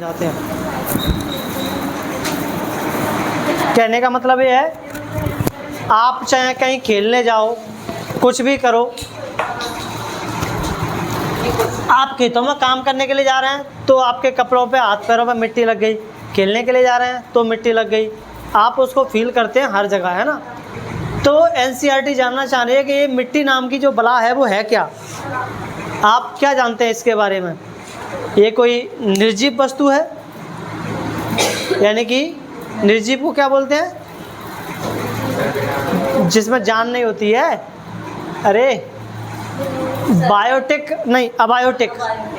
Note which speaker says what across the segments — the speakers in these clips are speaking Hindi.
Speaker 1: जाते हैं। कहने का मतलब ये है, आप चाहे कहीं खेलने जाओ, कुछ भी करो, आप खेतों में काम करने के लिए जा रहे हैं तो आपके कपड़ों पे, हाथ पैरों पे मिट्टी लग गई, खेलने के लिए जा रहे हैं तो मिट्टी लग गई, आप उसको फील करते हैं हर जगह, है ना। तो एनसीईआरटी जानना चाह रही है कि ये मिट्टी नाम की जो बला है वो है क्या, आप क्या जानते हैं इसके बारे में। ये कोई निर्जीव वस्तु है, यानी कि निर्जीव को क्या बोलते हैं, जिसमें जान नहीं होती है। अरे बायोटिक नहीं, अबायोटिक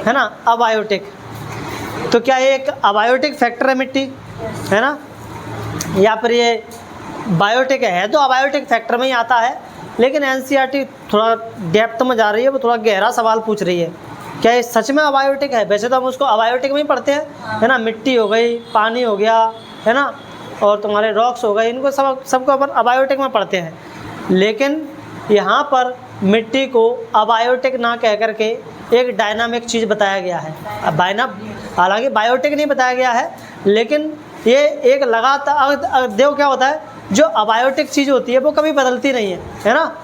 Speaker 1: है ना, अबायोटिक। तो क्या ये एक अबायोटिक फैक्टर है मिट्टी, है ना, या फिर ये बायोटिक है तो अबायोटिक फैक्टर में ही आता है। लेकिन एनसीईआरटी थोड़ा डेप्थ में जा रही है, वो थोड़ा गहरा सवाल पूछ रही है, क्या ये सच में अबायोटिक है। वैसे तो हम उसको अबायोटिक में ही पढ़ते हैं, है ना, मिट्टी हो गई, पानी हो गया, है ना, और तुम्हारे रॉक्स हो गए, इनको सबको अपन अबायोटिक में पढ़ते हैं। लेकिन यहाँ पर मिट्टी को अबायोटिक ना कह करके एक डायनामिक चीज़ बताया गया है। अब हालांकि बायोटिक नहीं बताया गया है, लेकिन ये एक लगातार, देखो क्या होता है, जो अबायोटिक चीज़ होती है वो कभी बदलती नहीं है ना,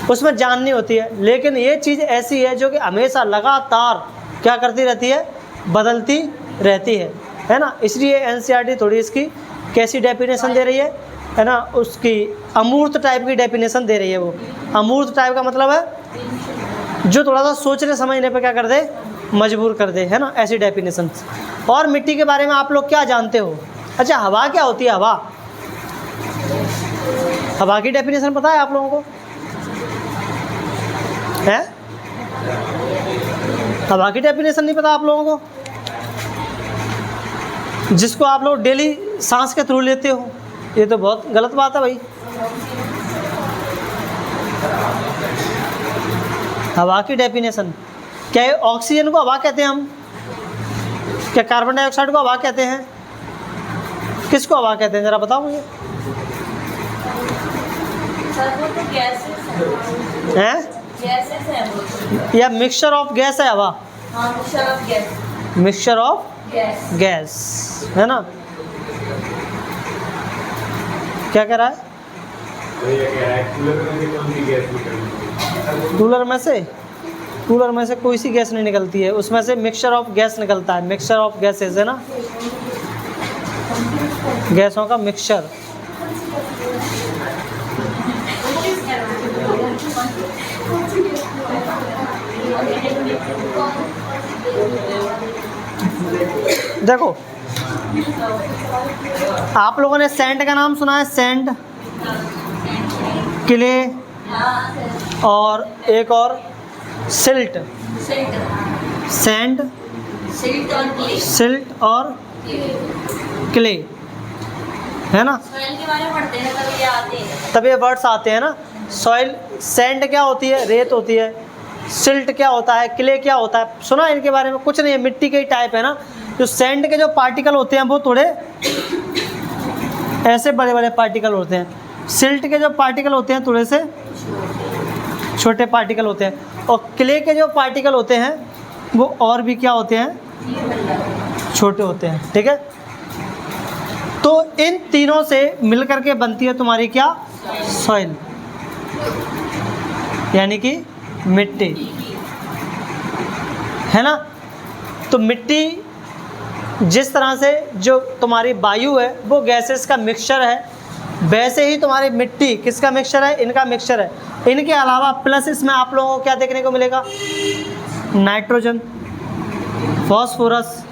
Speaker 1: उसमें जान नहीं होती है। लेकिन ये चीज़ ऐसी है जो कि हमेशा लगातार क्या करती रहती है, बदलती रहती है ना। इसलिए एनसीईआरटी थोड़ी इसकी कैसी डेफिनेशन दे रही है ना, उसकी अमूर्त टाइप की डेफिनेशन दे रही है। वो अमूर्त टाइप का मतलब है जो थोड़ा सा सोचने समझने पे क्या कर दे, मजबूर कर दे, है ना, ऐसी डेफिनेशन। और मिट्टी के बारे में आप लोग क्या जानते हो। अच्छा, हवा क्या होती है, हवा की डेफिनेशन पता है आप लोगों को, है? हवा की डेफिनेशन नहीं पता आप लोगों को, जिसको आप लोग डेली सांस के थ्रू लेते हो। ये तो बहुत गलत बात है भाई। हवा की डेफिनेशन क्या है? ऑक्सीजन को हवा कहते हैं हम, क्या कार्बन डाइऑक्साइड को हवा कहते हैं, किसको हवा कहते हैं, जरा बताओ मुझे। हैं? या मिक्सचर ऑफ गैस है हवा, मिक्सचर ऑफ गैस, है ना। क्या कह रहा है, कूलर में से कोई सी गैस नहीं निकलती है, उसमें से मिक्सचर ऑफ गैस निकलता है, मिक्सचर ऑफ गैसेस, है ना, गैसों का मिक्सचर। देखो, आप लोगों ने सैंड का नाम सुना है, सैंड, क्ले, और एक और सिल्ट, सैंड, सिल्ट और क्ले, है ना।
Speaker 2: सॉइल के बारे में पढ़ते हैं
Speaker 1: तब ये वर्ड्स आते हैं ना। सॉइल, सैंड क्या होती है, रेत होती है, सिल्ट क्या होता है, क्ले क्या होता है, सुना है इनके बारे में? कुछ नहीं है, मिट्टी के ही टाइप है ना। जो सैंड के जो पार्टिकल होते हैं वो थोड़े ऐसे बड़े बड़े पार्टिकल होते हैं, सिल्ट के जो पार्टिकल होते हैं थोड़े से छोटे पार्टिकल होते हैं, और क्ले के जो पार्टिकल होते हैं वो और भी क्या होते हैं, छोटे होते हैं, ठीक है। तो इन तीनों से मिलकर के बनती है तुम्हारी क्या, सॉइल, यानी कि मिट्टी, है ना। तो मिट्टी जिस तरह से जो तुम्हारी वायु है वो गैसेस का मिक्सचर है, वैसे ही तुम्हारी मिट्टी किसका मिक्सचर है, इनका मिक्सचर है। इनके अलावा प्लस इसमें आप लोगों को क्या देखने को मिलेगा, नाइट्रोजन, फॉस्फोरस,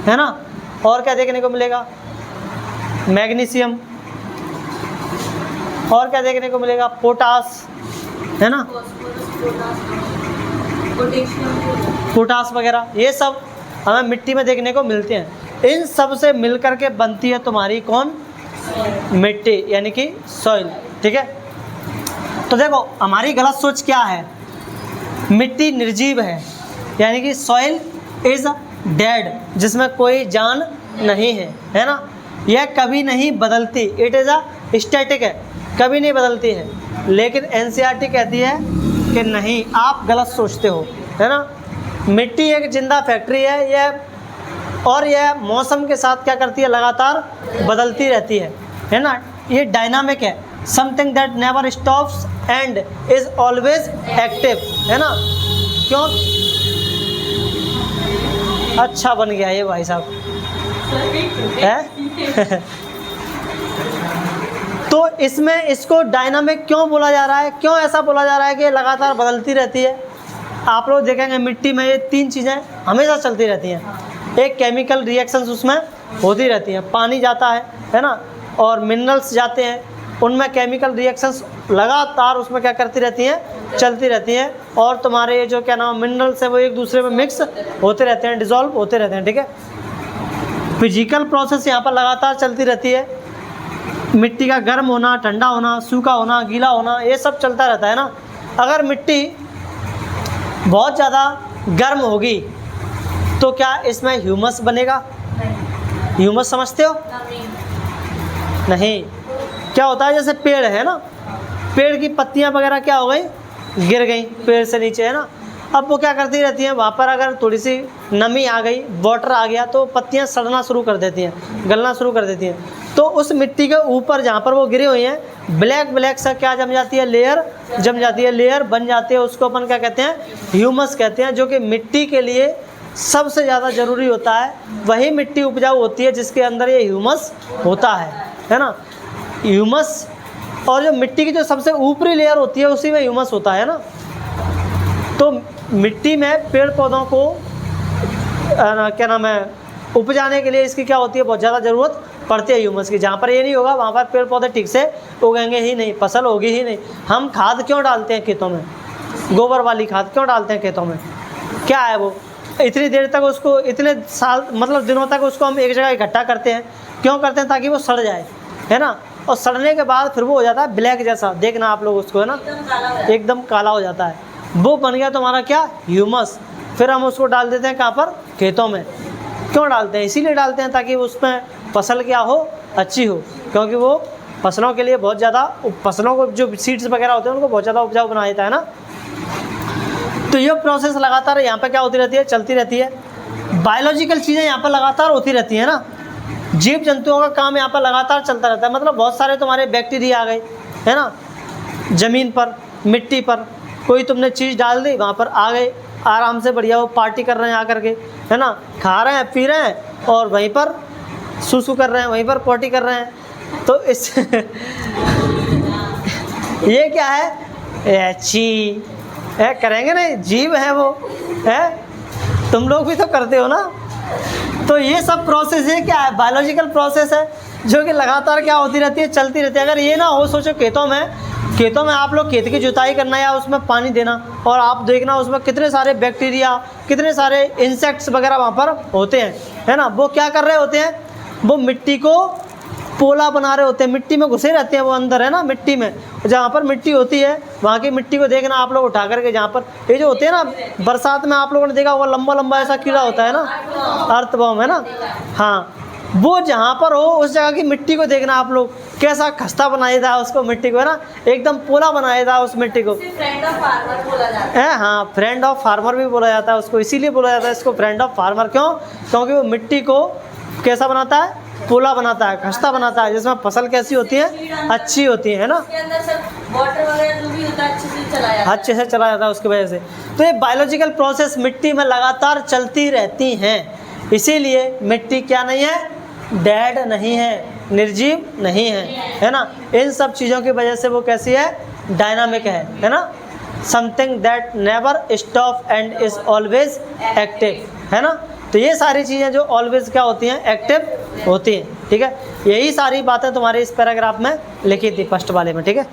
Speaker 1: है ना, और क्या देखने को मिलेगा, मैग्नीशियम, और क्या देखने को मिलेगा, पोटास, है ना, पोटास वगैरह, ये सब हमें मिट्टी में देखने को मिलते हैं। इन सब से मिलकर के बनती है तुम्हारी कौन, मिट्टी, यानी कि सॉइल, ठीक है। तो देखो हमारी गलत सोच क्या है, मिट्टी निर्जीव है, यानी कि सॉइल इज डेड, जिसमें कोई जान नहीं है ना, यह कभी नहीं बदलती, इट इज़ अ स्टैटिक है, कभी नहीं बदलती है। लेकिन एनसीईआरटी कहती है कि नहीं, आप गलत सोचते हो, है ना। मिट्टी एक जिंदा फैक्ट्री है, यह और यह मौसम के साथ क्या करती है, लगातार बदलती रहती है ना। ये डायनामिक है, something that never stops and is always active, है ना। क्यों? अच्छा बन गया ये भाई साहब है तो इसमें इसको डायनामिक क्यों बोला जा रहा है, क्यों ऐसा बोला जा रहा है कि लगातार बदलती रहती है। आप लोग देखेंगे मिट्टी में ये तीन चीज़ें हमेशा चलती रहती हैं। एक केमिकल रिएक्शंस उसमें होती रहती हैं, पानी जाता है ना, और मिनरल्स जाते हैं, उनमें केमिकल रिएक्शंस लगातार उसमें क्या करती रहती हैं, चलती रहती हैं। और तुम्हारे ये जो क्या नाम मिनरल्स है वो एक दूसरे में मिक्स होते रहते हैं, डिज़ोल्व होते रहते हैं, ठीक है। फिजिकल प्रोसेस यहाँ पर लगातार चलती रहती है। मिट्टी का गर्म होना, ठंडा होना, सूखा होना, गीला होना, ये सब चलता रहता है ना। अगर मिट्टी बहुत ज़्यादा गर्म होगी तो क्या इसमें ह्यूमस बनेगा? ह्यूमस समझते हो? नहीं। क्या होता है, जैसे पेड़ है ना, पेड़ की पत्तियां वगैरह क्या हो गई, गिर गई पेड़ से नीचे, है ना। अब वो क्या करती रहती हैं, वहाँ पर अगर थोड़ी सी नमी आ गई, वाटर आ गया, तो पत्तियां सड़ना शुरू कर देती हैं, गलना शुरू कर देती हैं। तो उस मिट्टी के ऊपर जहाँ पर वो गिरी हुई हैं, ब्लैक ब्लैक सा क्या जम जाती है, लेयर जम जाती है, लेयर बन जाती है। उसको अपन क्या कहते हैं, ह्यूमस कहते हैं, जो कि मिट्टी के लिए सबसे ज़्यादा ज़रूरी होता है। वही मिट्टी उपजाऊ होती है जिसके अंदर ये ह्यूमस होता है ना। ह्यूमस, और जो मिट्टी की जो सबसे ऊपरी लेयर होती है उसी में ह्यूमस होता है ना। तो मिट्टी में पेड़ पौधों को क्या नाम है, उपजाने के लिए इसकी क्या होती है, बहुत ज़्यादा ज़रूरत पड़ती है ह्यूमस की। जहाँ पर ये नहीं होगा वहाँ पर पेड़ पौधे ठीक से उगेंगे ही नहीं, फसल होगी ही नहीं। हम खाद क्यों डालते हैं खेतों में, गोबर वाली खाद क्यों डालते हैं खेतों में? क्या है वो, इतनी देर तक उसको, इतने साल मतलब दिनों तक उसको हम एक जगह इकट्ठा करते हैं। क्यों करते हैं? ताकि वो सड़ जाए, है ना। और सड़ने के बाद फिर वो हो जाता है ब्लैक जैसा, देखना आप लोग उसको, है ना, एकदम काला हो जाता है। वो बन गया तुम्हारा क्या, ह्यूमस। फिर हम उसको डाल देते हैं कहाँ पर, खेतों में। क्यों डालते हैं? इसीलिए डालते हैं ताकि उसमें फसल क्या हो, अच्छी हो। क्योंकि वो फसलों के लिए बहुत ज़्यादा, फसलों को जो सीड्स वगैरह होते हैं उनको बहुत ज़्यादा उपजाऊ बना देता है ना। तो ये प्रोसेस लगातार यहाँ पे क्या होती रहती है, चलती रहती है। बायोलॉजिकल चीज़ें यहाँ पर लगातार होती रहती हैं ना। जीव जंतुओं का काम यहाँ पर लगातार चलता रहता है। मतलब बहुत सारे तुम्हारे बैक्टीरिया आ गए, है ना, ज़मीन पर, मिट्टी पर, कोई तुमने चीज़ डाल दी, वहाँ पर आ गए आराम से, बढ़िया वो पार्टी कर रहे हैं आकर के, है ना, खा रहे हैं, पी रहे हैं, और वहीं पर सूसू कर रहे हैं, वहीं पर पॉटी कर रहे हैं। तो इस ये क्या है, ची है, करेंगे नहीं, जीव है वो, है, तुम लोग भी तो करते हो ना। तो ये सब प्रोसेस है, क्या है, बायोलॉजिकल प्रोसेस है, जो कि लगातार क्या होती रहती है, चलती रहती है। अगर ये ना हो, सोचो खेतों में आप लोग खेत की जुताई करना या उसमें पानी देना, और आप देखना उसमें कितने सारे बैक्टीरिया, कितने सारे इंसेक्ट्स वगैरह वहाँ पर होते हैं, है ना। वो क्या कर रहे होते हैं, वो मिट्टी को पोला बना रहे होते हैं, मिट्टी में घुसे रहते हैं वो अंदर, है ना। मिट्टी में जहाँ पर मिट्टी होती है वहाँ की मिट्टी को देखना आप लोग उठा करके, जहाँ पर ये जो होते हैं ना, बरसात में आप लोगों ने देखा होगा लंबा लंबा ऐसा कीड़ा होता है ना, अर्थवर्म, है ना। हाँ, वो जहाँ पर हो उस जगह की मिट्टी को देखना आप लोग, कैसा खस्ता बनाया था उसको, मिट्टी को, है ना, एकदम पोला बनाया था उस मिट्टी को।
Speaker 2: फ्रेंड ऑफ फार्मर बोला जाता है।
Speaker 1: हाँ, फ्रेंड ऑफ फार्मर भी बोला जाता है उसको, इसीलिए बोला जाता है इसको फ्रेंड ऑफ फार्मर। क्यों? क्योंकि वो मिट्टी को कैसा बनाता है, पोला बनाता है, खस्ता बनाता है, जिसमें फसल कैसी होती है, अच्छी होती है ना।
Speaker 2: उसके अंदर सब वाटर वगैरह जो भी होता है अच्छे से चला जाता है उसकी वजह से। तो ये बायोलॉजिकल प्रोसेस मिट्टी में लगातार चलती रहती हैं। इसीलिए मिट्टी क्या नहीं है, डेड नहीं है, निर्जीव नहीं है ना। इन सब चीज़ों की वजह से वो कैसी है, डायनामिक है ना। Something that never stop and is always active, है ना। तो ये सारी चीज़ें जो ऑलवेज क्या होती हैं, एक्टिव होती हैं, ठीक है। यही सारी बातें तुम्हारे इस पैराग्राफ में लिखी थी फर्स्ट वाले में, ठीक है।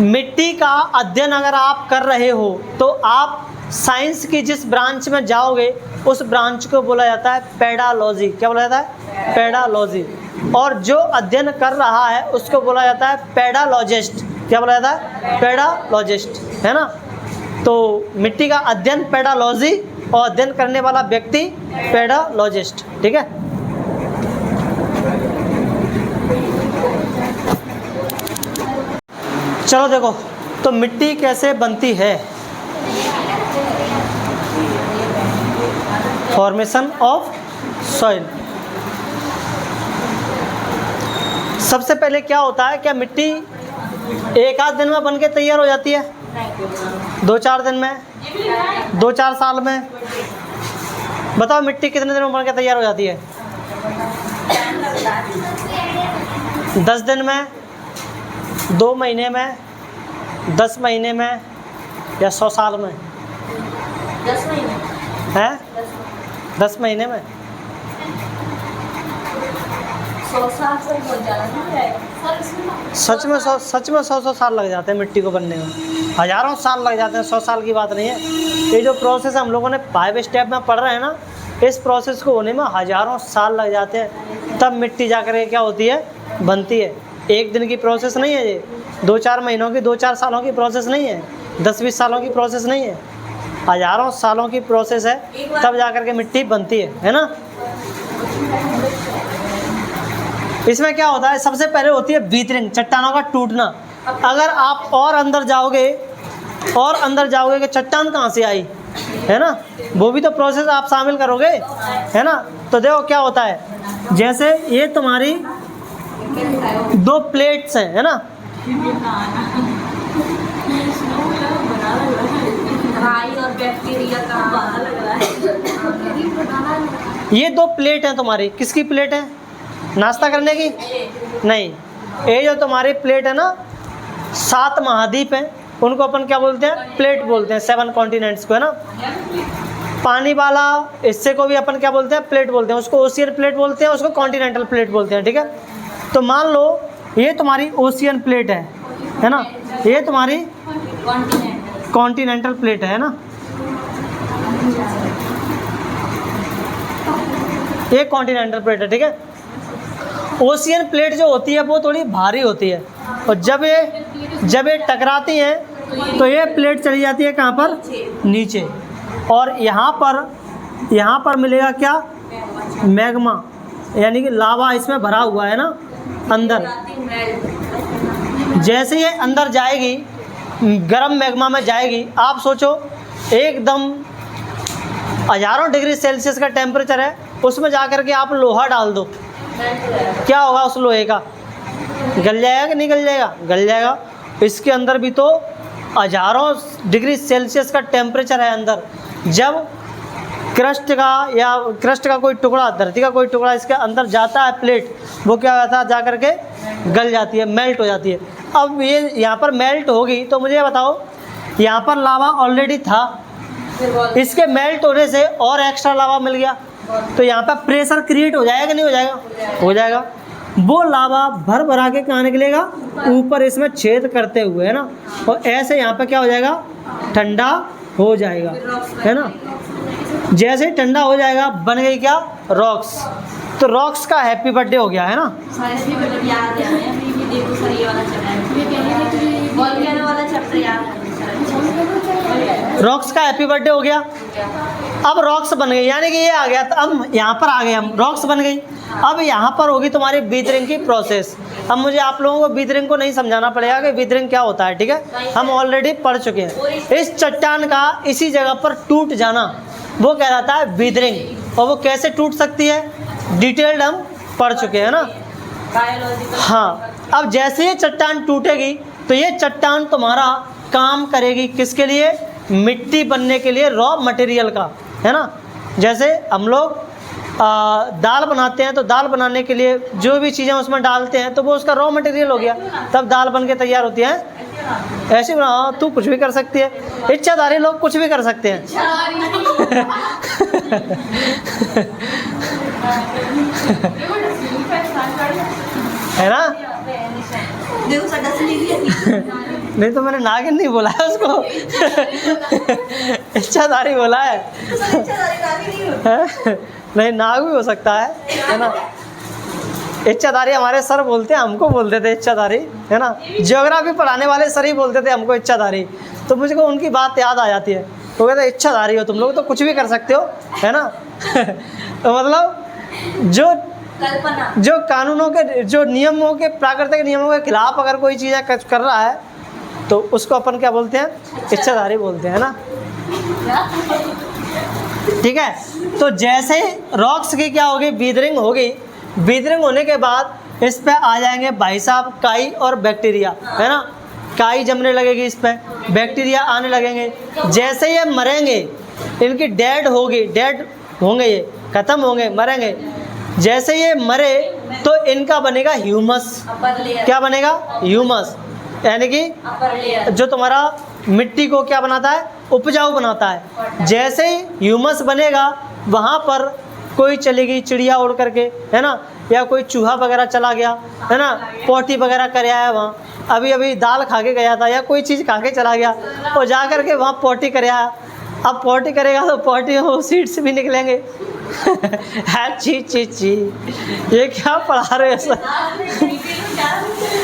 Speaker 2: मिट्टी का अध्ययन अगर आप कर रहे हो तो आप साइंस की जिस ब्रांच में जाओगे उस ब्रांच को बोला जाता है पेडालॉजी। क्या बोला जाता है, पेडालॉजी। और जो अध्ययन कर रहा है उसको बोला जाता है पेडालॉजिस्ट। क्या बोला जाता है, पेडालॉजिस्ट, है ना। तो मिट्टी का अध्ययन पेडालॉजी, और अध्ययन करने वाला व्यक्ति पेडालॉजिस्ट, ठीक है। चलो देखो, तो मिट्टी कैसे बनती है।
Speaker 1: Formation of soil. सबसे पहले क्या होता है, क्या मिट्टी एक आध दिन में बन के तैयार हो जाती है? 2-4 दिन में, 2-4 साल में? बताओ मिट्टी कितने दिन में बन के तैयार हो जाती है? 10 दिन में, 2 महीने में, 10 महीने में, या 100 साल में?
Speaker 3: 10 महीने
Speaker 1: हैं? 10 महीने में?
Speaker 3: 100 साल से बहुत ज़्यादा नहीं जाएगा
Speaker 1: सच में 100 साल लग जाते हैं मिट्टी को बनने में, हज़ारों साल लग जाते हैं, 100 साल की बात नहीं है। ये जो प्रोसेस हम लोगों ने 5 स्टेप में पढ़ रहे हैं ना, इस प्रोसेस को होने में हज़ारों साल लग जाते हैं, तब मिट्टी जा कर के क्या होती है, बनती है। एक दिन की प्रोसेस नहीं है ये, 2-4 महीनों की, 2-4 सालों की प्रोसेस नहीं है, 10-20 सालों की प्रोसेस नहीं है, हज़ारों सालों की प्रोसेस है, तब जा कर के मिट्टी बनती है ना। इसमें क्या होता है, सबसे पहले होती है वीथरिंग, चट्टानों का टूटना। अगर आप और अंदर जाओगे कि चट्टान कहाँ से आई, है ना, वो भी तो प्रोसेस आप शामिल करोगे, है ना। तो देखो क्या होता है, जैसे ये तुम्हारी 2 प्लेट्स हैं, है ना,
Speaker 3: और बैक्टीरिया का लग रहा है।
Speaker 1: ये 2 प्लेट हैं तुम्हारी, किसकी प्लेट है? नाश्ता करने की नहीं, ये जो तुम्हारी प्लेट है ना, 7 महाद्वीप हैं, उनको अपन क्या बोलते हैं, प्लेट बोलते हैं, 7 कॉन्टिनेंट्स को, है ना। पानी वाला हिस्से को भी अपन क्या बोलते हैं, प्लेट बोलते हैं, उसको ओशियन प्लेट बोलते हैं, उसको कॉन्टिनेंटल प्लेट बोलते हैं, ठीक है। तो मान लो ये तुम्हारी ओशियन प्लेट है ना, ये तुम्हारी कॉन्टिनेंटल प्लेट है ना, ये कॉन्टिनेंटल प्लेट है, ठीक है। ओशियन प्लेट जो होती है वो थोड़ी भारी होती है, और जब ये टकराती हैं तो ये प्लेट चली जाती है कहाँ पर, नीचे, और यहाँ पर मिलेगा क्या, मैग्मा, यानी कि लावा इसमें भरा हुआ है ना अंदर। जैसे ये अंदर जाएगी, गर्म मैग्मा में जाएगी, आप सोचो एकदम हज़ारों डिग्री सेल्सियस का टेम्परेचर है, उसमें जा कर के आप लोहा डाल दो, क्या होगा उस लोहे का, गल जाएगा कि नहीं गल जाएगा? गल जाएगा। इसके अंदर भी तो हज़ारों डिग्री सेल्सियस का टेम्परेचर है अंदर। जब क्रस्ट का कोई टुकड़ा, धरती का कोई टुकड़ा इसके अंदर जाता है, प्लेट, वो क्या होता है, जा कर के गल जाती है, मेल्ट हो जाती है। अब ये यहाँ पर मेल्ट होगी, तो मुझे बताओ, यहाँ पर लावा ऑलरेडी था, इसके मेल्ट होने से और एक्स्ट्रा लावा मिल गया, तो यहाँ पर प्रेशर क्रिएट हो जाएगा कि नहीं हो जाएगा? हो जाएगा। वो लावा भर भरा के कहाँ निकलेगा, ऊपर इसमें छेद करते हुए, है ना, और ऐसे यहाँ पर क्या हो जाएगा, ठंडा हो जाएगा, है ना। जैसे ही ठंडा हो जाएगा, बन गई क्या, रॉक्स। तो रॉक्स का हैप्पी बर्थडे हो गया, है ना। रॉक्स का हैप्पी बर्थडे हो गया। अब रॉक्स बन गई, यानी कि ये आ गया, तो अब यहाँ पर आ गए हम, रॉक्स बन गई। अब यहाँ पर होगी तुम्हारी वीथरिंग की प्रोसेस। अब मुझे आप लोगों को वीथरिंग को नहीं समझाना पड़ेगा कि वीथरिंग क्या होता है, ठीक है, हम ऑलरेडी पढ़ चुके हैं। इस चट्टान का इसी जगह पर टूट जाना वो कहलाता है वीथरिंग, और वो कैसे टूट सकती है, डिटेल्ड हम पढ़ चुके हैं ना। हाँ, अब जैसे ये चट्टान टूटेगी, तो ये चट्टान तुम्हारा काम करेगी किसके लिए, मिट्टी बनने के लिए, रॉ मटेरियल का, है ना। जैसे हम लोग दाल बनाते हैं, तो दाल बनाने के लिए जो भी चीज़ें उसमें डालते हैं, तो वो उसका रॉ मटेरियल हो गया, तब दाल बन के तैयार होती है। ऐसे बना, तू कुछ भी कर सकती है, इच्छाधारी लोग कुछ भी कर सकते हैं। है ना। नहीं तो मैंने नागिन नहीं बोला है उसको, इच्छाधारी बोला है। नहीं, नाग भी हो सकता है ना। इच्छाधारी हमारे सर बोलते हैं, हमको बोलते थे इच्छाधारी, है ना। ज्योग्राफी पढ़ाने वाले सर ही बोलते थे हमको इच्छाधारी, तो मुझको उनकी बात याद आ जाती है। तो कहते इच्छाधारी हो तुम लोग, तो कुछ भी कर सकते हो, है ना। तो मतलब जो कानूनों के, जो नियमों के, प्राकृतिक नियमों के खिलाफ अगर कोई चीज़ कर रहा है, तो उसको अपन क्या बोलते हैं, इच्छाधारी बोलते हैं ना। ठीक है। तो जैसे रॉक्स की क्या होगी, बीदरिंग होगी, बीदरिंग होने के बाद इस पे आ जाएंगे भाई साहब काई और बैक्टीरिया, है ना। काई जमने लगेगी, इस पे बैक्टीरिया आने लगेंगे। जैसे ये मरेंगे, इनकी डेड होंगे, ये खत्म होंगे, मरेंगे। जैसे ये मरे तो इनका बनेगा ह्यूमस। क्या बनेगा, ह्यूमस, यानी कि जो तुम्हारा मिट्टी को क्या बनाता है, उपजाऊ बनाता है। जैसे ही ह्यूमस बनेगा, वहाँ पर कोई चली गई चिड़िया उड़ करके, है ना, या कोई चूहा वगैरह चला गया, है ना, पोटी वगैरह कर आया वहाँ, अभी दाल खा के गया था या कोई चीज़ खा के चला गया और जा करके वहाँ पोटी कर आया। अब पोटी करेगा तो पोटी में वो सीड्स भी निकलेंगे। ची ये क्या पढ़ा रहे हो सर?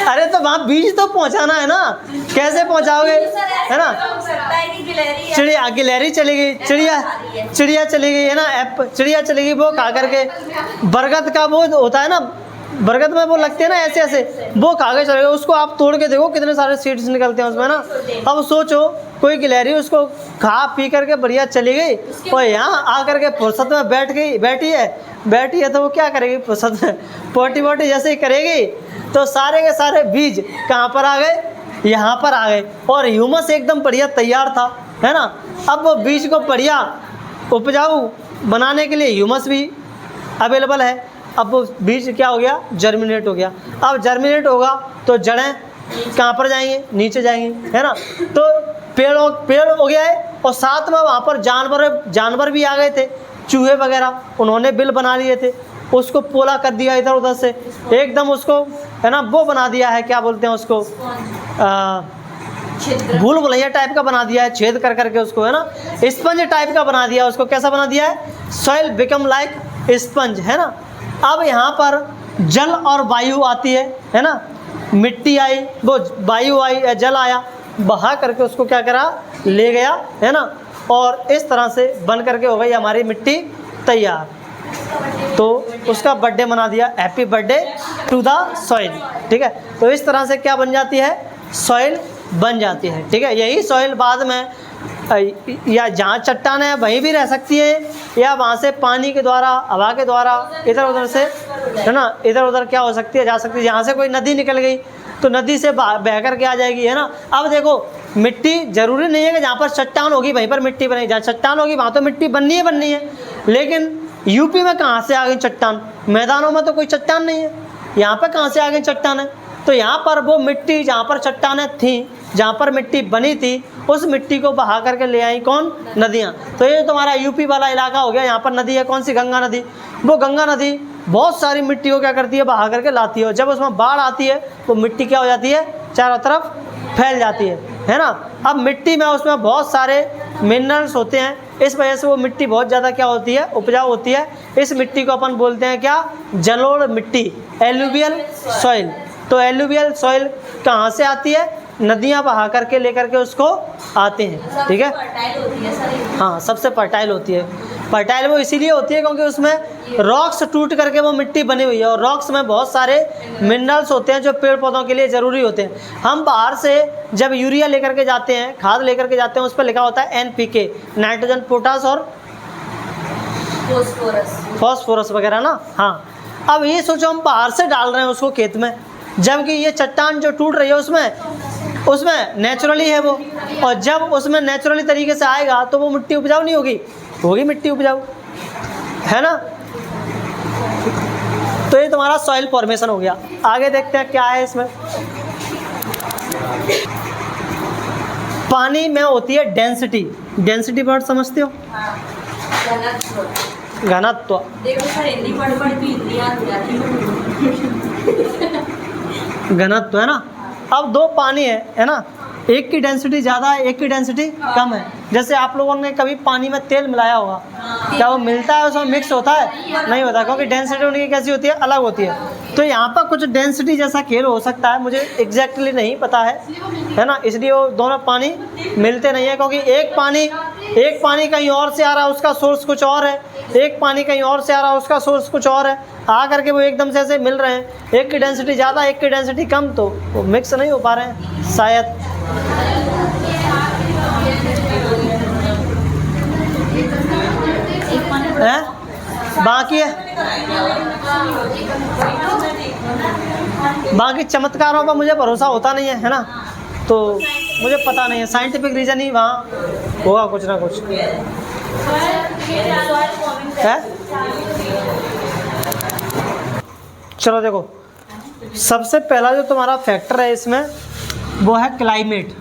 Speaker 1: अरे तो वहाँ बीज तो पहुँचाना है ना, कैसे पहुँचाओगे, है ना। चिड़िया गिलहरी चली गई, चिड़िया चली गई, है ना, चिड़िया चली गई, वो खा करके बरगद का वो होता है ना, बरगद में वो लगते हैं ना ऐसे ऐसे, वो खा के चले गए। उसको आप तोड़ के देखो कितने सारे सीड्स निकलते हैं उसमें ना। अब सोचो कोई गिलहरी उसको खा पी करके बढ़िया चली गई और यहाँ आकर के फुर्सत में बैठी है तो वो क्या करेगी, फुर्सत में पोटी वोटी जैसे ही करेगी तो सारे के सारे बीज कहाँ पर आ गए, यहाँ पर आ गए और ह्यूमस एकदम बढ़िया तैयार था, है ना। अब वो बीज को बढ़िया उपजाऊ बनाने के लिए ह्यूमस भी अवेलेबल है। अब वो बीज क्या हो गया, जर्मिनेट हो गया। अब जर्मिनेट होगा तो जड़ें कहाँ पर जाएंगी, नीचे जाएंगी, है ना। तो पेड़ हो गया है और साथ में वहाँ पर जानवर भी आ गए थे, चूहे वगैरह, उन्होंने बिल बना लिए थे, उसको पोला कर दिया इधर उधर से एकदम, उसको, है ना, वो बना दिया है, क्या बोलते हैं उसको, भूल भुलैया टाइप का बना दिया है, छेद कर करके उसको, है ना, स्पंज टाइप का बना दिया उसको। कैसा बना दिया है, सॉइल बिकम लाइक स्पंज, है ना। अब यहाँ पर जल और वायु आती है ना, मिट्टी आई, वो वायु आई या जल आया, बहा करके उसको क्या करा, ले गया, है ना, और इस तरह से बन करके हो गई हमारी मिट्टी तैयार। तो उसका बर्थडे मना दिया, happy birthday to the soil, ठीक है। तो इस तरह से क्या बन जाती है, सॉइल बन जाती है, ठीक है। यही सॉइल बाद में या जहाँ चट्टान है वहीं भी रह सकती है, या वहाँ से पानी के द्वारा, हवा के द्वारा इधर उधर से, है ना, इधर उधर क्या हो सकती है, जा सकती है। जहाँ से कोई नदी निकल गई तो नदी से बह कर के आ जाएगी, है ना। अब देखो मिट्टी ज़रूरी नहीं है कि जहाँ पर चट्टान होगी वहीं पर मिट्टी बनेगी, जहाँ चट्टान होगी वहाँ तो मिट्टी बननी है। लेकिन यूपी में कहाँ से आ गई चट्टान, मैदानों में तो कोई चट्टान नहीं है, यहाँ पर कहाँ से आ गई चट्टान है। तो यहाँ पर वो मिट्टी जहाँ पर चट्टानें थी, जहाँ पर मिट्टी बनी थी, उस मिट्टी को बहा करके ले आई कौन, नदियाँ। तो ये तुम्हारा यूपी वाला इलाका हो गया, यहाँ पर नदी है कौन सी, गंगा नदी। वो गंगा नदी बहुत सारी मिट्टी को क्या करती है, बहा करके लाती है, और जब उसमें बाढ़ आती है वो मिट्टी क्या हो जाती है, चारों तरफ फैल जाती है ना। अब मिट्टी में उसमें बहुत सारे मिनरल्स होते हैं, इस वजह से वो मिट्टी बहुत ज़्यादा क्या होती है, उपजाऊ होती है। इस मिट्टी को अपन बोलते हैं क्या, जलोढ़ मिट्टी, एलुवियल सॉइल। तो एलुवियल सॉइल कहाँ से आती है, नदियाँ बहा करके लेकर के उसको आते हैं, ठीक है। हाँ, सबसे फर्टाइल होती है। फर्टाइल वो इसीलिए होती है क्योंकि उसमें रॉक्स टूट करके वो मिट्टी बनी हुई है, और रॉक्स में बहुत सारे मिनरल्स होते हैं जो पेड़ पौधों के लिए ज़रूरी होते हैं। हम बाहर से जब यूरिया लेकर के जाते हैं, खाद लेकर के जाते हैं, उस पर लिखा होता है NPK, नाइट्रोजन, पोटास और फॉस्फोरस वगैरह ना। हाँ, अब ये सोचो हम बाहर से डाल रहे हैं उसको खेत में, जबकि ये चट्टान जो टूट रही है उसमें नेचुरली है वो, और जब उसमें नेचुरली तरीके से आएगा तो वो मिट्टी उपजाऊ नहीं होगी मिट्टी उपजाऊ, है ना। तो ये तुम्हारा सॉइल फॉर्मेशन हो गया। आगे देखते हैं क्या है इसमें। पानी में होती है डेंसिटी वर्ड समझते हो, घनत्व। घनत्व, है ना। अब दो पानी है ना, एक की डेंसिटी ज़्यादा है, एक की डेंसिटी कम है। जैसे आप लोगों ने कभी पानी में तेल मिलाया होगा, क्या वो मिलता है, उसमें मिक्स होता है, नहीं होता, क्योंकि डेंसिटी उनकी कैसी होती है, अलग होती है। तो यहाँ पर कुछ डेंसिटी जैसा खेल हो सकता है, मुझे एग्जैक्टली नहीं पता है ना, इसलिए वो दोनों पानी मिलते नहीं है, क्योंकि एक पानी कहीं और से आ रहा है, उसका सोर्स कुछ और है, एक पानी कहीं और से आ रहा है, उसका सोर्स कुछ और है, आ करके वो एकदम से ऐसे मिल रहे हैं, एक की डेंसिटी ज़्यादा, एक की डेंसिटी कम, तो वो मिक्स नहीं हो पा रहे हैं शायद। हैं, बाकी है, बाकी चमत्कारों पर मुझे भरोसा होता नहीं है ना, तो मुझे पता नहीं है, साइंटिफिक रीज़न ही वहाँ होगा कुछ ना कुछ है। चलो देखो, सबसे पहला जो तुम्हारा फैक्टर है इसमें वो है क्लाइमेट,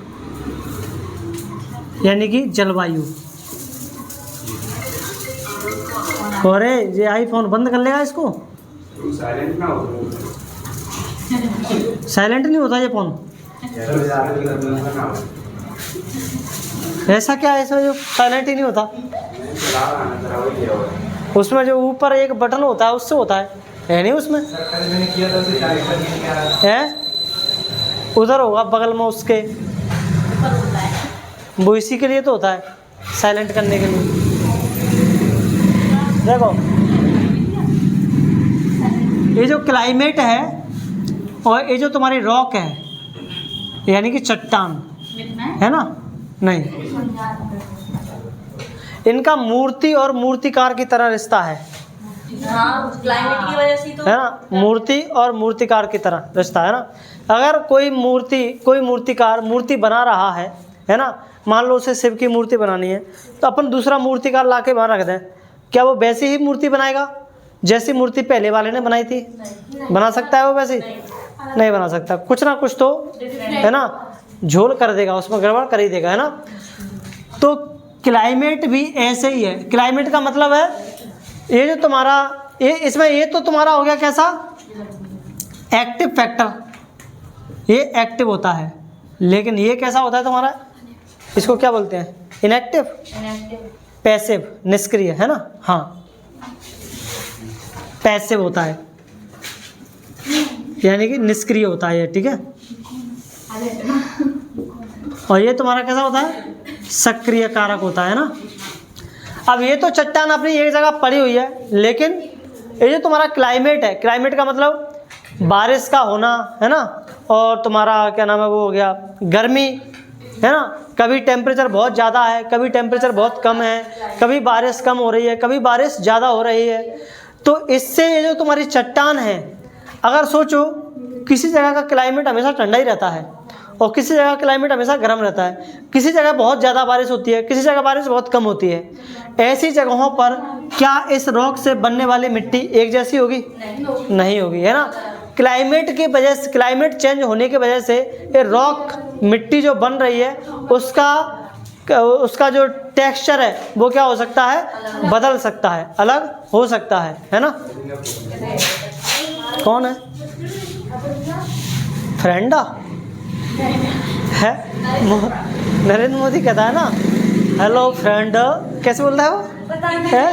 Speaker 1: यानी कि जलवायु। अरे ये आईफोन बंद कर लेगा इसको,
Speaker 4: साइलेंट ना हो।
Speaker 1: साइलेंट नहीं होता ये फ़ोन, ऐसा क्या है इसमें जो साइलेंट ही नहीं होता? उसमें जो ऊपर एक बटन होता है उससे होता है नहीं उसमें है, उधर होगा बगल में उसके, वो इसी के लिए तो होता है, साइलेंट करने के लिए। देखो ये जो क्लाइमेट है और ये जो तुम्हारी रॉक है, यानी कि चट्टान है ना, नहीं, इनका मूर्ति और मूर्तिकार की तरह रिश्ता है,
Speaker 3: हाँ, क्लाइमेट की वजह से तो
Speaker 1: है ना, मूर्ति और मूर्तिकार की तरह रिश्ता है ना। अगर कोई मूर्तिकार मूर्ति बना रहा है ना, मान लो उसे शिव की मूर्ति बनानी है, तो अपन दूसरा मूर्तिकार ला के वहाँ रख दें, क्या वो वैसी ही मूर्ति बनाएगा जैसी मूर्ति पहले वाले ने बनाई थी? बना सकता है वो वैसी? नहीं बना सकता, कुछ ना कुछ तो है ना झोल कर देगा, उसमें गड़बड़ कर ही देगा, है ना। तो क्लाइमेट भी ऐसे ही है। क्लाइमेट का मतलब है ये जो तुम्हारा इसमें ये तो तुम्हारा हो गया कैसा, एक्टिव फैक्टर, ये एक्टिव होता है, लेकिन ये कैसा होता है तुम्हारा, इसको क्या बोलते हैं, इनएक्टिव, पैसिव, निष्क्रिय, है ना। हाँ, पैसिव होता है, यानी कि निष्क्रिय होता है ये, ठीक है। और ये तुम्हारा कैसा होता है, सक्रिय कारक होता है ना। अब ये तो चट्टान अपनी एक जगह पड़ी हुई है, लेकिन ये जो तुम्हारा क्लाइमेट है, क्लाइमेट का मतलब बारिश का होना, है ना, और तुम्हारा क्या नाम है वो हो गया गर्मी, है ना, कभी टेम्परेचर बहुत ज़्यादा है, कभी टेम्परेचर बहुत कम है, कभी बारिश कम हो रही है, कभी बारिश ज़्यादा हो रही है। तो इससे ये जो तुम्हारी चट्टान है, अगर सोचो किसी जगह का क्लाइमेट हमेशा ठंडा ही रहता है और किसी जगह क्लाइमेट हमेशा गर्म रहता है, किसी जगह बहुत ज़्यादा बारिश होती है, किसी जगह बारिश बहुत कम होती है, ऐसी जगहों पर क्या इस रॉक से बनने वाली मिट्टी एक जैसी होगी? नहीं होगी, है ना। क्लाइमेट की वजह से, क्लाइमेट चेंज होने की वजह से ये रॉक मिट्टी जो बन रही है उसका जो टेक्सचर है वो क्या हो सकता है, बदल सकता है, अलग हो सकता है ना। कौन है फ्रेंडा है, नरेंद्र मोदी कहता है ना हेलो फ्रेंड, कैसे बोलता है वो, है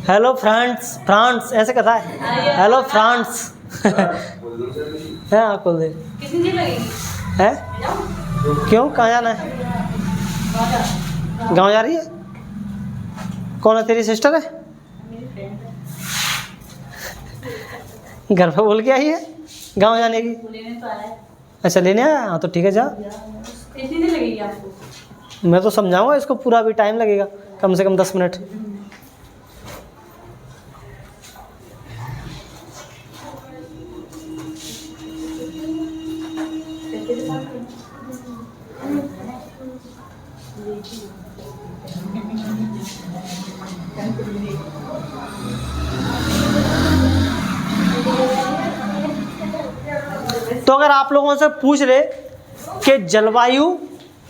Speaker 1: हेलो फ्रांस, फ्रांस ऐसे कहता है, हेलो फ्रांस है। खोल दे, है क्यों, कहाँ जाना है, गांव जा रही है? कौन है, तेरी सिस्टर है? घर पे बोल के आई है गांव जाने की? अच्छा लेने आया, हाँ तो ठीक है जा।
Speaker 3: कितनी देर लगेगी आपको?
Speaker 1: मैं तो समझाऊंगा इसको, पूरा भी टाइम लगेगा, कम से कम 10 मिनट। तो अगर आप लोगों से पूछ ले कि जलवायु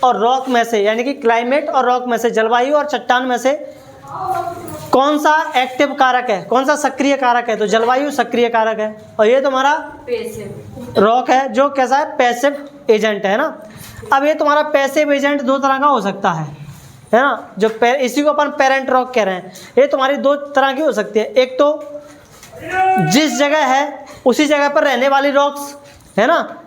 Speaker 1: और रॉक में से, यानी कि क्लाइमेट और रॉक में से, जलवायु और चट्टान में से कौन सा एक्टिव कारक है, कौन सा सक्रिय कारक है, तो जलवायु सक्रिय कारक है, और ये तुम्हारा रॉक है जो कैसा है, पैसिव एजेंट है ना। अब ये तुम्हारा पैसिव एजेंट दो तरह का हो सकता है ना, जो इसी को अपन पेरेंट रॉक कह रहे हैं। ये तुम्हारी दो तरह की हो सकती है, एक तो जिस जगह है उसी जगह पर रहने वाली रॉक्स, है ना।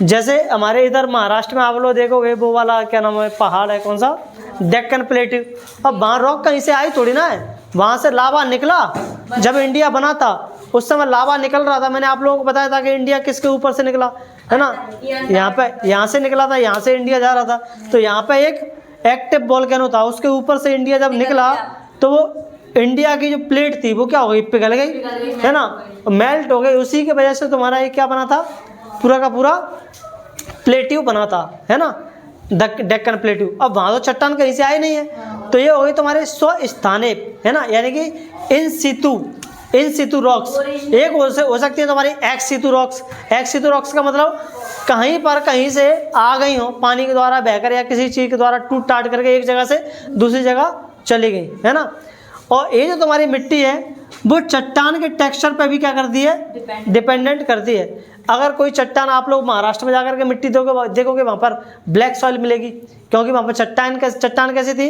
Speaker 1: जैसे हमारे इधर महाराष्ट्र में आप लोग देखोगे वो वाला क्या नाम है पहाड़ है, कौन सा, डेक्कन प्लेट्यू। अब वहाँ रॉक कहीं से आई थोड़ी ना है, वहाँ से लावा निकला। जब इंडिया बना था उस समय लावा निकल रहा था, मैंने आप लोगों को बताया था कि इंडिया किसके ऊपर से निकला, है ना, यहाँ से निकला था, यहाँ से इंडिया जा रहा था। तो यहाँ पे एक एक्टिव वोल्केनो था, उसके ऊपर से इंडिया जब निकला तो वो इंडिया की जो प्लेट थी वो क्या हो गई, पिघल गई, है ना, मेल्ट हो गई। उसी की वजह से तुम्हारा ये क्या बना था, पूरा का पूरा प्लेट्यू बना था, है ना, डेक्कन प्लेट्यू। अब वहाँ तो चट्टान कहीं से आई नहीं है, तो ये हो गई तुम्हारे स्वस्थाने, है ना, यानी कि इन सितु रॉक्स। एक हो सकती है तुम्हारी एक्स सितु रॉक्स। एक्स सितु रॉक्स का मतलब कहीं पर कहीं से आ गई हो, पानी के द्वारा बहकर या किसी चीज़ के द्वारा टूट टाट करके एक जगह से दूसरी जगह चली गई, है ना। और ये जो तुम्हारी मिट्टी है वो चट्टान के टेक्सचर पे भी क्या करती है, डिपेंडेंट करती है। अगर कोई चट्टान आप लोग महाराष्ट्र में जाकर के मिट्टी देखोगे वहाँ पर ब्लैक सॉइल मिलेगी, क्योंकि वहाँ पर चट्टान कैसी थी,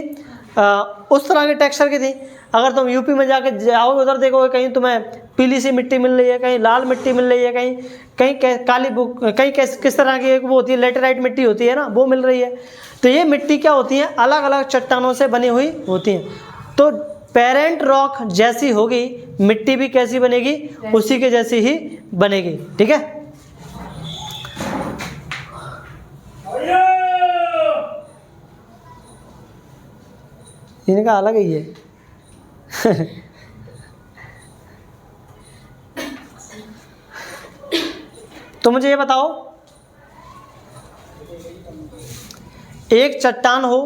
Speaker 1: उस तरह के टेक्सचर की थी। अगर तुम यूपी में जाकर जाओगे उधर देखोगे कहीं तुम्हें पीली सी मिट्टी मिल रही है, कहीं लाल मिट्टी मिल रही है, कहीं काली कहीं किस तरह की एक वो होती है लेटेराइट मिट्टी होती है ना, वो मिल रही है। तो ये मिट्टी क्या होती है, अलग अलग चट्टानों से बनी हुई होती हैं। तो पेरेंट रॉक जैसी होगी मिट्टी भी कैसी बनेगी, उसी के जैसी ही बनेगी, ठीक है। इनका अलग ही है। तो मुझे ये बताओ, एक चट्टान हो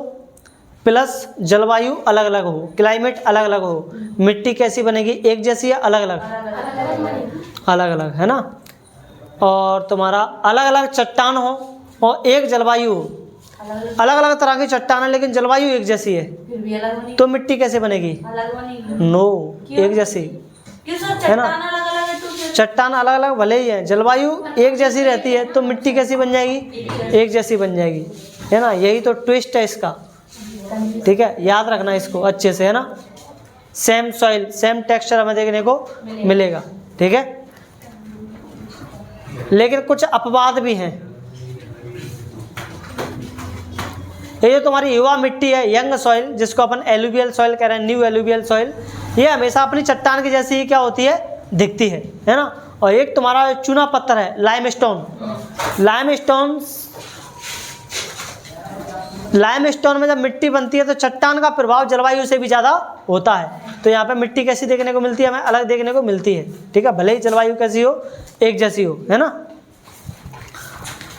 Speaker 1: प्लस जलवायु अलग अलग हो, क्लाइमेट अलग अलग हो, मिट्टी कैसी बनेगी, एक जैसी या अलग अलग, अलग अलग, है ना। और तुम्हारा अलग अलग चट्टान हो और एक जलवायु हो, अलग अलग तरह की चट्टान है लेकिन जलवायु एक जैसी है,
Speaker 3: फिर भी अलग बनेगी,
Speaker 1: तो मिट्टी कैसे बनेगी,
Speaker 3: अलग बनेगी।
Speaker 1: नो,
Speaker 3: क्यों?
Speaker 1: एक जैसी।
Speaker 3: क्यों सर,
Speaker 1: है ना?
Speaker 3: चट्टान अलग अलग है तो फिर
Speaker 1: चट्टान अलग अलग भले ही है, जलवायु एक जैसी रहती है तो मिट्टी कैसी बन जाएगी, एक जैसी बन जाएगी, है ना। यही तो ट्विस्ट है इसका, ठीक है, याद रखना इसको अच्छे से, है ना। सेम सॉइल सेम टेक्सचर हमें देखने को मिलेगा, ठीक है। लेकिन कुछ अपवाद भी हैं। ये जो तुम्हारी युवा मिट्टी है, यंग सॉइल, जिसको अपन एलुवियल सॉइल कह रहे हैं, न्यू एलुवियल सॉइल, ये हमेशा अपनी चट्टान की जैसी ही क्या होती है, दिखती है ना। और एक तुम्हारा चूना पत्थर है, लाइमस्टोन में जब मिट्टी बनती है तो चट्टान का प्रभाव जलवायु से भी ज़्यादा होता है। तो यहाँ पे मिट्टी कैसी देखने को मिलती है, हमें अलग देखने को मिलती है, ठीक है, भले ही जलवायु कैसी हो, एक जैसी हो, है ना।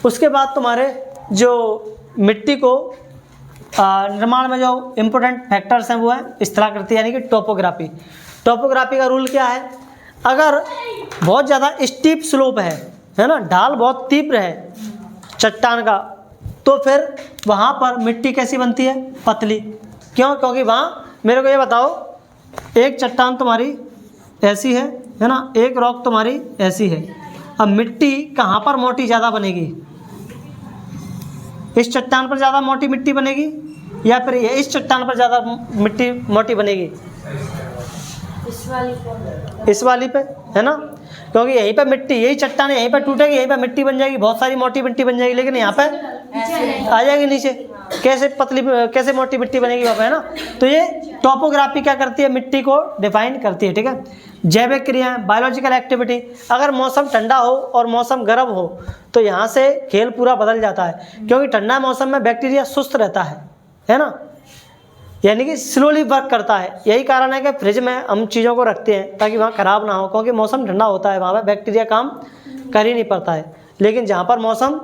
Speaker 1: उसके बाद तुम्हारे जो मिट्टी को निर्माण में जो इम्पोर्टेंट फैक्टर्स हैं वो है स्थलाकृति यानी कि टोपोग्राफी। टोपोग्राफी का रूल क्या है, अगर बहुत ज़्यादा स्टीप स्लोप है ना, ढाल बहुत तीव्र है चट्टान का, तो फिर वहाँ पर मिट्टी कैसी बनती है, पतली। क्यों, क्योंकि वहाँ मेरे को ये बताओ, एक चट्टान तुम्हारी ऐसी है ना, एक रॉक तुम्हारी ऐसी है। अब मिट्टी कहाँ पर मोटी ज़्यादा बनेगी, इस चट्टान पर ज़्यादा मोटी मिट्टी बनेगी या फिर इस चट्टान पर ज़्यादा मिट्टी मोटी बनेगी, इस वाली पे, है ना। क्योंकि यहीं पे मिट्टी, यही चट्टान यहीं पे टूटेगी, यहीं पे मिट्टी बन जाएगी, बहुत सारी मोटी मिट्टी बन जाएगी, लेकिन यहाँ पे आ जाएगी नीचे, कैसे पतली कैसे मोटी मिट्टी बनेगी वहाँ पे, है ना। तो ये टोपोग्राफी क्या करती है, मिट्टी को डिफाइन करती है, ठीक है। जैविक क्रियाएं, बायोलॉजिकल एक्टिविटी, अगर मौसम ठंडा हो और मौसम गर्म हो तो यहाँ से खेल पूरा बदल जाता है, क्योंकि ठंडा मौसम में बैक्टीरिया सुस्त रहता है ना, यानी कि स्लोली वर्क करता है। यही कारण है कि फ्रिज में हम चीज़ों को रखते हैं ताकि वहाँ ख़राब ना हो, क्योंकि मौसम ठंडा होता है, वहाँ पर बैक्टीरिया काम कर ही नहीं पाता है। लेकिन जहाँ पर मौसम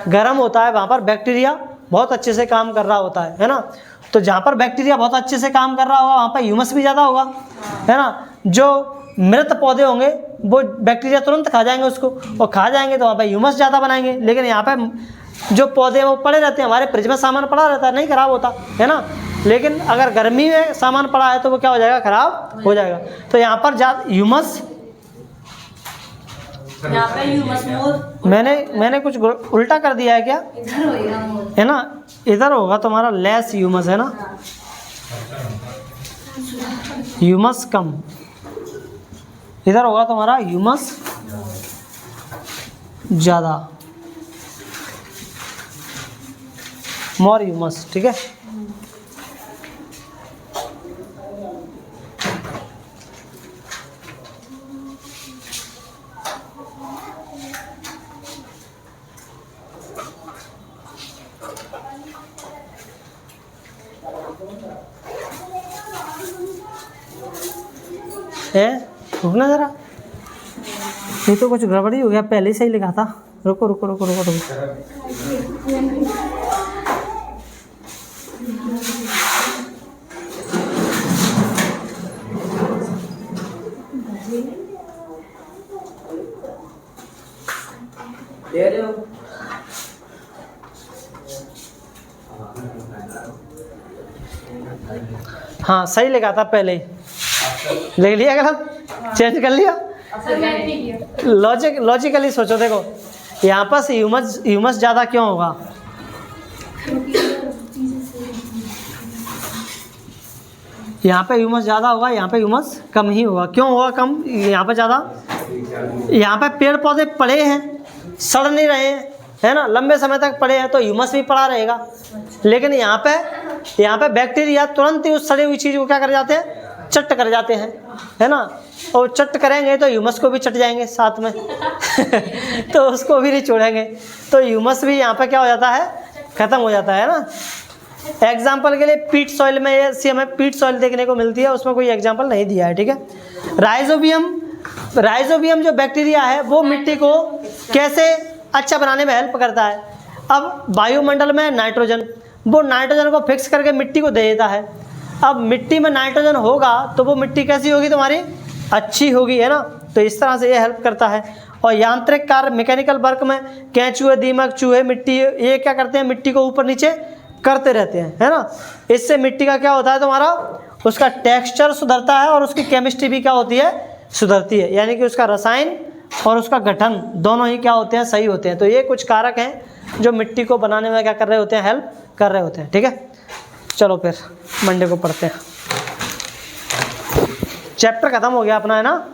Speaker 1: गर्म होता है वहाँ पर बैक्टीरिया बहुत अच्छे से काम कर रहा होता है ना। तो जहाँ पर बैक्टीरिया बहुत अच्छे से काम कर रहा होगा वहाँ पर ह्यूमस भी ज़्यादा होगा, है ना। जो मृत पौधे होंगे वो बैक्टीरिया तुरंत खा जाएंगे उसको, और खा जाएंगे तो वहाँ पर ह्यूमस ज़्यादा बनाएंगे। लेकिन यहाँ पर जो पौधे हैं वो पड़े रहते हैं, हमारे फ्रिज में सामान पड़ा रहता है, नहीं ख़राब होता, है ना। लेकिन अगर गर्मी में सामान पड़ा है तो वो क्या हो जाएगा, ख़राब हो जाएगा। तो यहाँ पर ह्यूमस,
Speaker 3: यहाँ पे ह्यूमस मोर,
Speaker 1: मैंने कुछ उल्टा कर दिया है क्या,
Speaker 3: इधर होएगा मोर,
Speaker 1: है ना। इधर होगा तुम्हारा लेस ह्यूमस, है ना, ह्यूमस कम, इधर होगा तुम्हारा ह्यूमस ज़्यादा, मोर ह्यूमस, ठीक है। है, रुकना ज़रा, ये तो कुछ गड़बड़ी हो गया, पहले से ही लिखा था। रुको रुको रुको रुको रुको।
Speaker 2: दे रहे हो?
Speaker 1: हाँ सही लिखा था पहले ही, लिख लिया गलत, चेंज कर लिया। लॉजिकली सोचो, देखो यहाँ पर ह्यूमस ज़्यादा क्यों होगा? यहाँ पे ह्यूमस ज़्यादा होगा, यहाँ पे ह्यूमस कम ही होगा। क्यों होगा कम यहाँ पे ज़्यादा? यहाँ पे पेड़ पौधे पड़े हैं, सड़ नहीं रहे हैं, है ना, लंबे समय तक पड़े हैं, तो ह्यूमस भी पड़ा रहेगा। लेकिन यहाँ पे बैक्टीरिया तुरंत ही उस सड़ी हुई चीज़ को क्या कर जाते हैं? चट कर जाते हैं, है ना। और चट करेंगे तो ह्यूमस को भी चट जाएंगे साथ में तो उसको भी नहीं छोड़ेंगे, तो ह्यूमस भी यहाँ पे क्या हो जाता है? ख़त्म हो जाता है ना। एग्जाम्पल के लिए पीट सॉइल में ऐसी हमें पीट सॉइल देखने को मिलती है, उसमें कोई एग्जाम्पल नहीं दिया है, ठीक है। राइजोबियम जो बैक्टीरिया है वो मिट्टी को कैसे अच्छा बनाने में हेल्प करता है। अब वायुमंडल में नाइट्रोजन, वो नाइट्रोजन को फिक्स करके मिट्टी को दे देता है। अब मिट्टी में नाइट्रोजन होगा तो वो मिट्टी कैसी होगी तुम्हारी? अच्छी होगी, है ना। तो इस तरह से ये हेल्प करता है। और यांत्रिक कार्य मैकेनिकल वर्क में केंचुए, दीमक, चूहे, मिट्टी, ये क्या करते हैं? मिट्टी को ऊपर नीचे करते रहते हैं, है ना। इससे मिट्टी का क्या होता है तुम्हारा? उसका टेक्सचर सुधरता है और उसकी केमिस्ट्री भी क्या होती है? सुधरती है। यानी कि उसका रसायन और उसका गठन दोनों ही क्या होते हैं? सही होते हैं। तो ये कुछ कारक हैं जो मिट्टी को बनाने में क्या कर रहे होते हैं? हेल्प कर रहे होते हैं, ठीक है। चलो फिर मंडे को पढ़ते हैं। चैप्टर खत्म हो गया अपना, है ना।